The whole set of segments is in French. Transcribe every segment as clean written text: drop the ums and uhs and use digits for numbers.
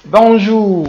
Bonjour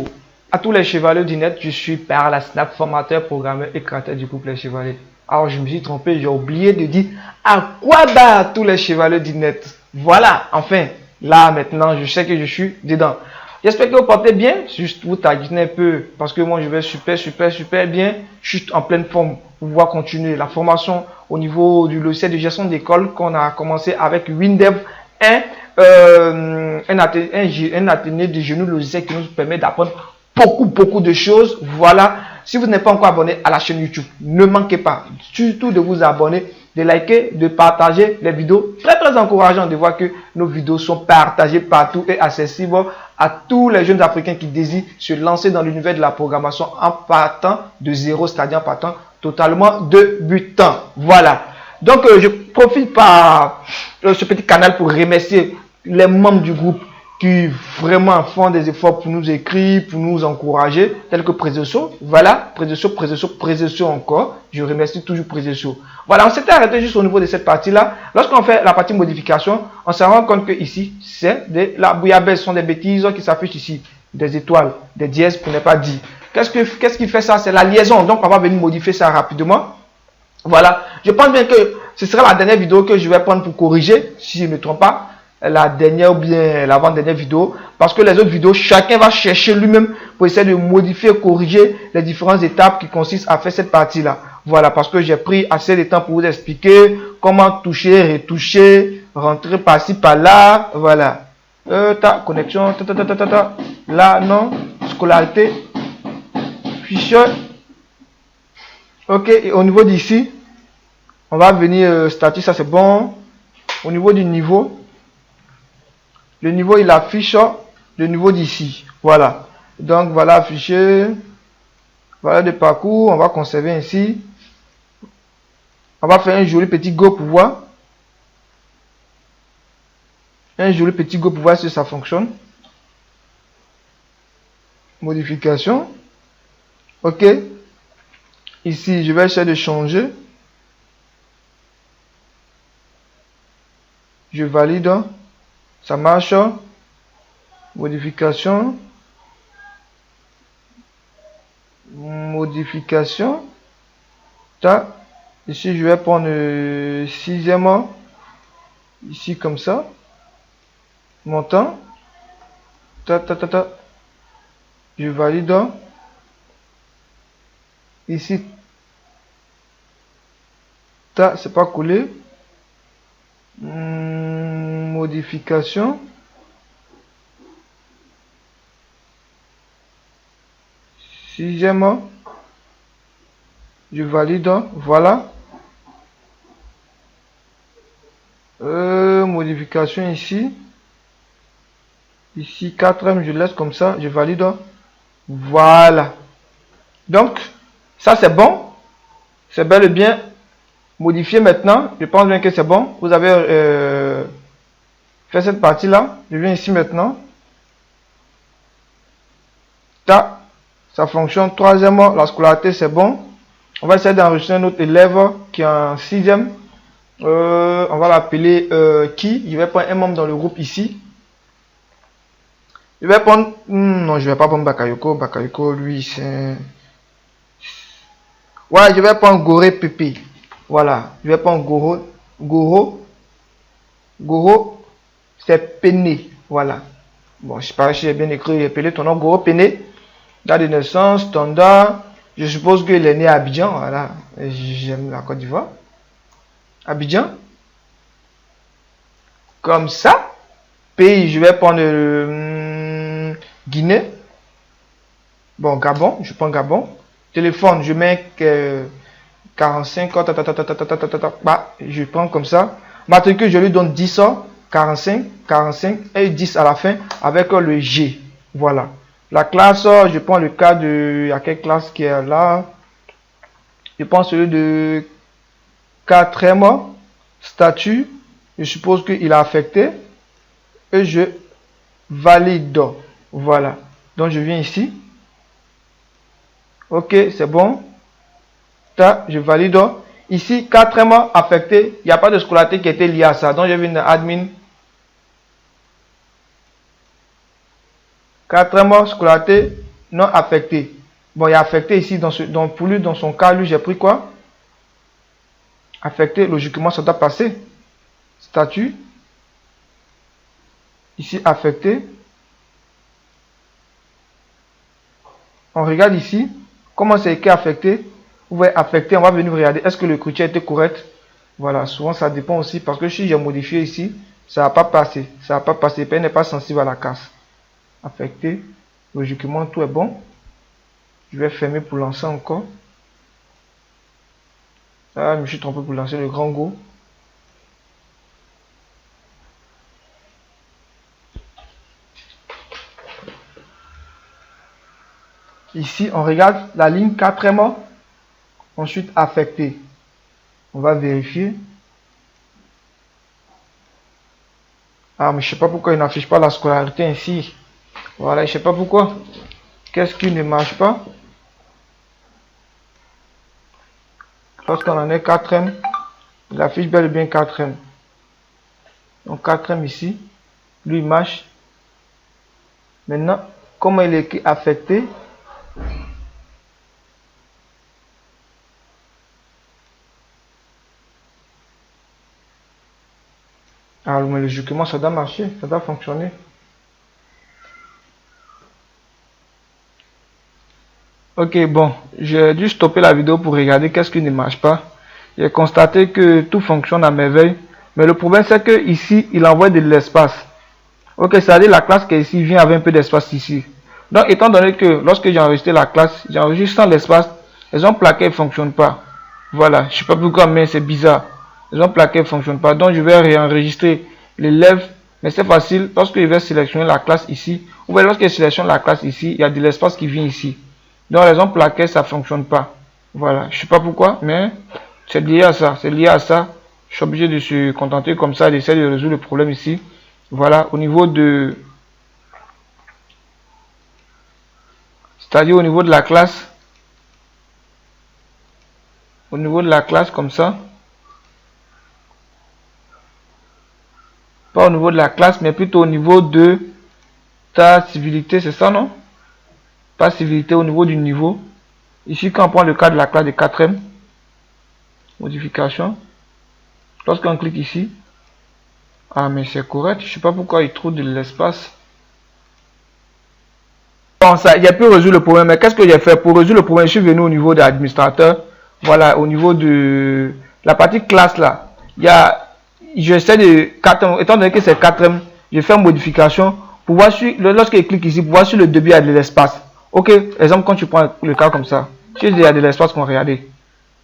à tous les chevaliers du net, je suis Père la Snap, formateur, programmeur et créateur du groupe Les Chevaliers. Alors je me suis trompé, j'ai oublié de dire à quoi battre tous les chevaliers du net. Voilà, enfin, là maintenant, je sais que je suis dedans. J'espère que vous portez bien, juste vous taquiner un peu, parce que moi je vais super bien, je suis en pleine forme pour pouvoir continuer la formation au niveau du logiciel de gestion d'école qu'on a commencé avec WinDev 1. Un atelier de genoux logiciel qui nous permet d'apprendre beaucoup de choses. Voilà, si vous n'êtes pas encore abonné à la chaîne YouTube, ne manquez pas surtout de vous abonner, de liker, de partager les vidéos. Très encourageant de voir que nos vidéos sont partagées partout et accessibles à tous les jeunes africains qui désirent se lancer dans l'univers de la programmation en partant de zéro, c'est-à-dire en partant totalement débutant. Voilà. Donc, je profite par ce petit canal pour remercier les membres du groupe qui vraiment font des efforts pour nous écrire, pour nous encourager, tels que Prézesso. Voilà, Prézesso encore. Je remercie toujours Prézesso. Voilà, on s'était arrêté juste au niveau de cette partie-là. Lorsqu'on fait la partie modification, on se rend compte que ici, c'est de la bouillabaisse, ce sont des bêtises qui s'affichent ici. Des étoiles, des dièses pour ne pas dire. Qu'est-ce qui fait ça? C'est la liaison. Donc, on va venir modifier ça rapidement. Voilà, je pense bien que ce sera la dernière vidéo que je vais prendre pour corriger, si je ne me trompe pas, la dernière ou bien l'avant-dernière vidéo, parce que les autres vidéos, chacun va chercher lui-même pour essayer de modifier, corriger les différentes étapes qui consistent à faire cette partie-là. Voilà, parce que j'ai pris assez de temps pour vous expliquer comment toucher, retoucher, rentrer par-ci, par-là, voilà. Ta connexion, là, non, scolarité, fichier. Ok, et au niveau d'ici, on va venir statut, ça c'est bon. Au niveau du niveau, le niveau il affiche le niveau d'ici. Voilà. Donc voilà affiché. Voilà le parcours. On va conserver ainsi. On va faire un joli petit go pour voir. Un joli petit go pour voir si ça fonctionne. Modification. Ok. Ici, je vais essayer de changer. Je valide. Ça marche. Modification. Modification. Ça. Ici, je vais prendre le 6e. Ici, comme ça. Montant. Je valide. Ici. C'est pas collé. Modification. Sixième. Je valide. Voilà. Modification ici. Ici, 4e, je laisse comme ça. Je valide. Voilà. Donc, ça c'est bon. C'est bel et bien modifié maintenant. Je pense bien que c'est bon. Vous avez fait cette partie là. Je viens ici maintenant. Ça fonctionne. 3e, la scolarité c'est bon. On va essayer d'enregistrer notre élève qui est en 6e. On va l'appeler qui. Je vais prendre un membre dans le groupe ici. Je vais prendre. Non, je vais pas prendre Bakayoko. Bakayoko, lui, c'est. Ouais, je vais prendre Goré Pépé. Voilà. Je vais prendre Goro, c'est Péné. Voilà. Bon, je sais pas si j'ai bien écrit. J'ai appelé ton nom Goro Péné. Date de naissance, standard. Je suppose qu'il est né à Abidjan. Voilà. J'aime la Côte d'Ivoire. Abidjan. Comme ça. Pays, je vais prendre Guinée. Bon, Gabon. Je prends Gabon. Téléphone, je mets 45. Bah, je prends comme ça. Matricule, je lui donne 10 45 et 10 à la fin avec le G. Voilà. La classe, je prends le cas de. Il y a quelle classe qui est là? Je prends celui de 4e. Statut. Je suppose qu'il a affecté. Et je valide. Voilà. Donc je viens ici. Ok, c'est bon. Je valide. Ici, 4e affecté. Il n'y a pas de scolarité qui était liée à ça. Donc je viens dans admin. Quatrièmement, scolarité non affectée. Bon, il y a affecté ici, pour lui, dans son cas, lui, j'ai pris quoi? Affecté, logiquement, ça doit passer. Statut. Ici, affecté. On regarde ici. Comment c'est écrit affecté? Vous voyez affecté, on va venir regarder. Est-ce que l'écriture était correcte? Voilà, souvent ça dépend aussi. Parce que si j'ai modifié ici, ça va pas passer. Ça va pas passer. Le n'est pas sensible à la casse. Affecté. Logiquement, tout est bon. Je vais fermer pour lancer encore. Ah, je me suis trompé pour lancer le grand go. Ici, on regarde la ligne 4 ensuite affecté. On va vérifier. Ah, mais je sais pas pourquoi il n'affiche pas la scolarité ainsi. Voilà, je sais pas pourquoi. Qu'est-ce qui ne marche pas? Lorsqu'on en est 4e, il affiche bel et bien 4e. Donc 4e ici, lui il marche. Maintenant, comment il est affecté? Alors, mais logiquement, ça doit marcher, ça doit fonctionner. Ok, bon, j'ai dû stopper la vidéo pour regarder qu'est-ce qui ne marche pas. J'ai constaté que tout fonctionne à merveille. Mais le problème, c'est que ici, il envoie de l'espace. Ok, c'est-à-dire la classe qui est ici vient avec un peu d'espace ici. Donc, étant donné que lorsque j'ai enregistré la classe, j'ai enregistré sans l'espace, les ondes plaquées ne fonctionnent pas. Voilà, je sais pas pourquoi, mais c'est bizarre. Les ondes plaquées ne fonctionnent pas. Donc, je vais réenregistrer l'élève. Mais c'est facile, lorsque je vais sélectionner la classe ici, ou bien lorsque je sélectionne la classe ici, il y a de l'espace qui vient ici. Donc, les ondes plaquées, ça ne fonctionne pas. Voilà, je sais pas pourquoi, mais c'est lié à ça. C'est lié à ça. Je suis obligé de se contenter comme ça, d'essayer de résoudre le problème ici. Voilà, au niveau de... C'est-à-dire au niveau de la classe. Au niveau de la classe, comme ça. Pas au niveau de la classe, mais plutôt au niveau de ta civilité, c'est ça, non? Pas civilité, au niveau du niveau. Ici, quand on prend le cas de la classe de 4e, modification. Lorsqu'on clique ici, ah, mais c'est correct. Je sais pas pourquoi il trouve de l'espace. Bon, ça, j'ai pu résoudre le problème. Mais qu'est-ce que j'ai fait? Pour résoudre le problème, je suis venu au niveau de l'administrateur. Voilà, au niveau de la partie classe là. Il y a, j'essaie de 4e, étant donné que c'est 4e, je fais une modification pour voir sur, lorsque je clique ici, pour voir sur le début, il y a de l'espace. Ok, exemple, quand tu prends le cas comme ça, si il y a de l'espace qu'on regardait,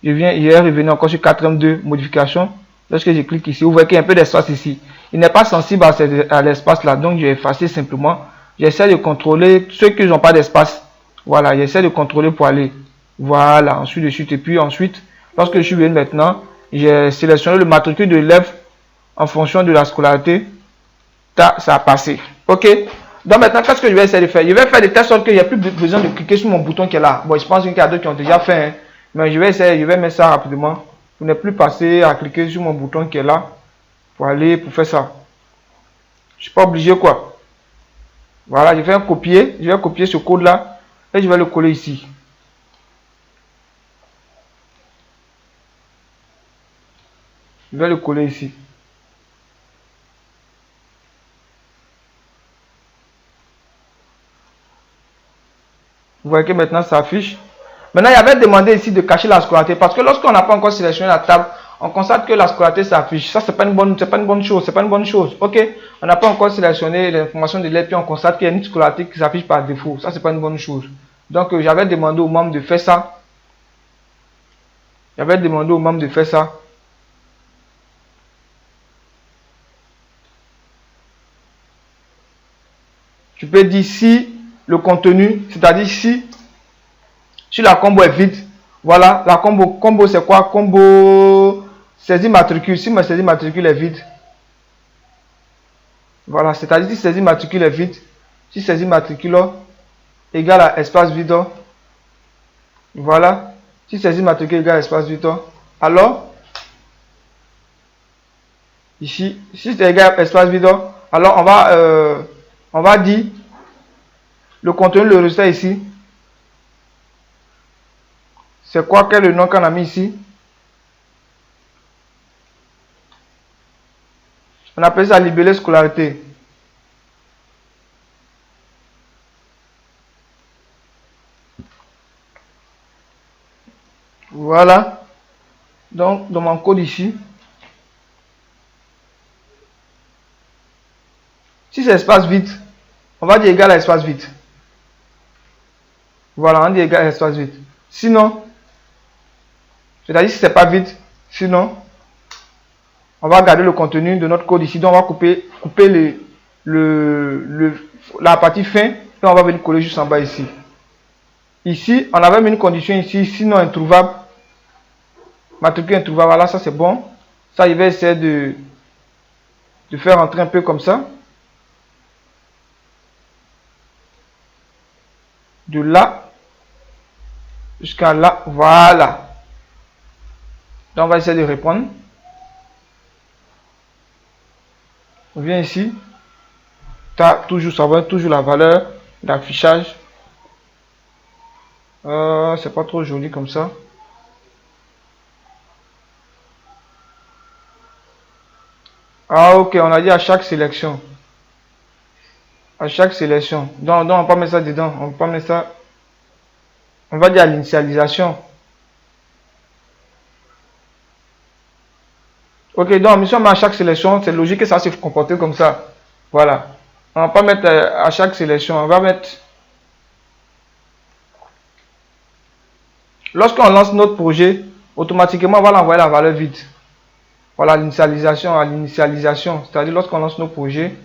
je vais revenir encore sur 4e 2, modification. Lorsque je clique ici, vous voyez qu'il y a un peu d'espace ici. Il n'est pas sensible à l'espace là, donc je vais effacer simplement. J'essaie de contrôler ceux qui n'ont pas d'espace. Voilà, j'essaie de contrôler pour aller. Voilà, ensuite de suite. Et puis ensuite, lorsque je suis venu maintenant, j'ai sélectionné le matricule de l'élève en fonction de la scolarité. Ça a passé. Ok. Donc maintenant, qu'est-ce que je vais essayer de faire? Je vais faire de telle sorte qu'il n'y a plus besoin de cliquer sur mon bouton qui est là. Bon, je pense qu'il y a d'autres qui ont déjà fait. Hein. Mais je vais essayer, je vais mettre ça rapidement. Pour ne plus passer à cliquer sur mon bouton qui est là. Pour aller, pour faire ça. Je ne suis pas obligé quoi. Voilà, je vais copier. Je vais copier ce code là. Et je vais le coller ici. Je vais le coller ici. Vous voyez que maintenant ça affiche. Maintenant, il y avait demandé ici de cacher la scolarité. Parce que lorsqu'on n'a pas encore sélectionné la table, on constate que la scolarité s'affiche. Ça, c'est pas une bonne chose. C'est pas une bonne chose. Ok. On n'a pas encore sélectionné l'information de l'élève, puis on constate qu'il y a une scolarité qui s'affiche par défaut. Ça, c'est pas une bonne chose. Donc, j'avais demandé aux membres de faire ça. J'avais demandé aux membres de faire ça. Tu peux dire si le contenu, c'est-à-dire si la combo est vide, voilà, la combo c'est quoi? Combo saisie matricule. Si ma saisie matricule est vide, voilà, c'est-à-dire si saisie matricule est vide, si saisie matricule égale à espace vide, voilà, si saisie matricule égale à espace vide, alors ici, si c'est égal à espace vide, alors on va dire le contenu, le résultat ici. C'est quoi? Quel est le nom qu'on a mis ici? On appelle ça libellé scolarité. Voilà. Donc, dans mon code ici, si c'est espace vide, on va dire égal à espace vide. Voilà, on dit égal à espace vide. Sinon, c'est-à-dire si c'est pas vide, sinon, on va garder le contenu de notre code ici. Donc, on va couper la partie fin et on va venir coller juste en bas ici. Ici, on avait mis une condition ici, sinon introuvable. Matricule introuvable, voilà, ça c'est bon. Ça, il va essayer de faire entrer un peu comme ça. De là jusqu'à là, voilà. Donc, on va essayer de répondre. On vient ici. Tu as toujours savoir, toujours la valeur d'affichage. C'est pas trop joli comme ça. Ah, ok, on a dit à chaque sélection. À chaque sélection. Donc, on va pas mettre ça dedans. On va pas mettre ça. On va dire à l'initialisation. Ok, donc, mission à chaque sélection, c'est logique que ça se comporte comme ça. Voilà. On va pas mettre à chaque sélection. On va mettre. Lorsqu'on lance notre projet, automatiquement, on va l'envoyer la valeur vide. Voilà, l'initialisation à l'initialisation. C'est-à-dire, lorsqu'on lance nos projets.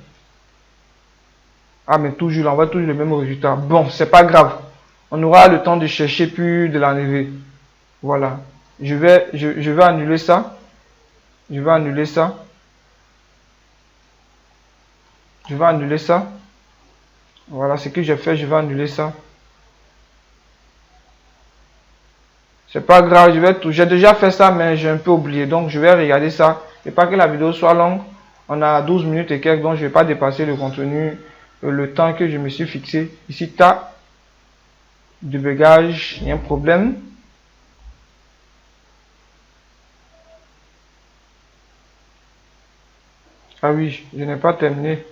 Ah, mais toujours, on envoie toujours le même résultat. Bon, c'est pas grave. On aura le temps de chercher puis de l'enlever. Voilà. Je vais annuler ça. Je vais annuler ça. Je vais annuler ça. Voilà ce que j'ai fait. Je vais annuler ça. C'est pas grave. J'ai déjà fait ça, mais j'ai un peu oublié. Donc, je vais regarder ça. Et pas que la vidéo soit longue. On a 12 minutes et quelques. Donc, je ne vais pas dépasser le contenu, le temps que je me suis fixé. Ici, tas de bégage. Il y a un problème. Ah oui, je n'ai pas terminé.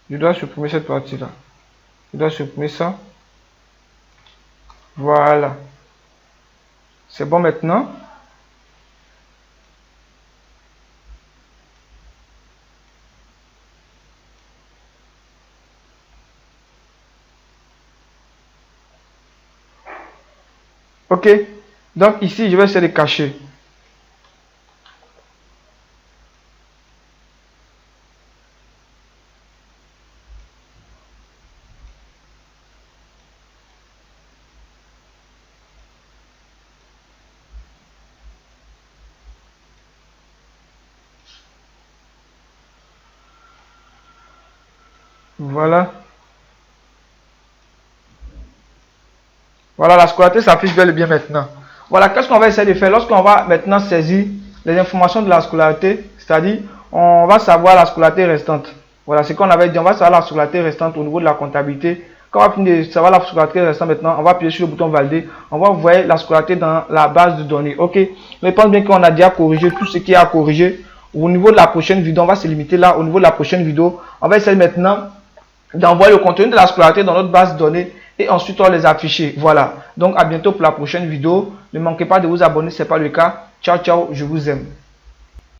Je dois supprimer cette partie-là. Je dois supprimer ça. Voilà. C'est bon maintenant. Ok. Donc ici, je vais essayer de cacher. Voilà. Voilà, la scolarité s'affiche bel et bien maintenant. Voilà, qu'est-ce qu'on va essayer de faire lorsqu'on va maintenant saisir les informations de la scolarité, c'est-à-dire on va savoir la scolarité restante. Voilà, ce qu'on avait dit, on va savoir la scolarité restante au niveau de la comptabilité. Quand on va finir de savoir la scolarité restante maintenant, on va appuyer sur le bouton valider. On va voir la scolarité dans la base de données. Ok, mais pense bien qu'on a déjà corrigé tout ce qui est à corriger. Au niveau de la prochaine vidéo, on va se limiter là. Au niveau de la prochaine vidéo, on va essayer maintenant d'envoyer le contenu de la scolarité dans notre base de données et ensuite on va les afficher. Voilà. Donc à bientôt pour la prochaine vidéo. Ne manquez pas de vous abonner si ce n'est pas le cas. Ciao, ciao, je vous aime.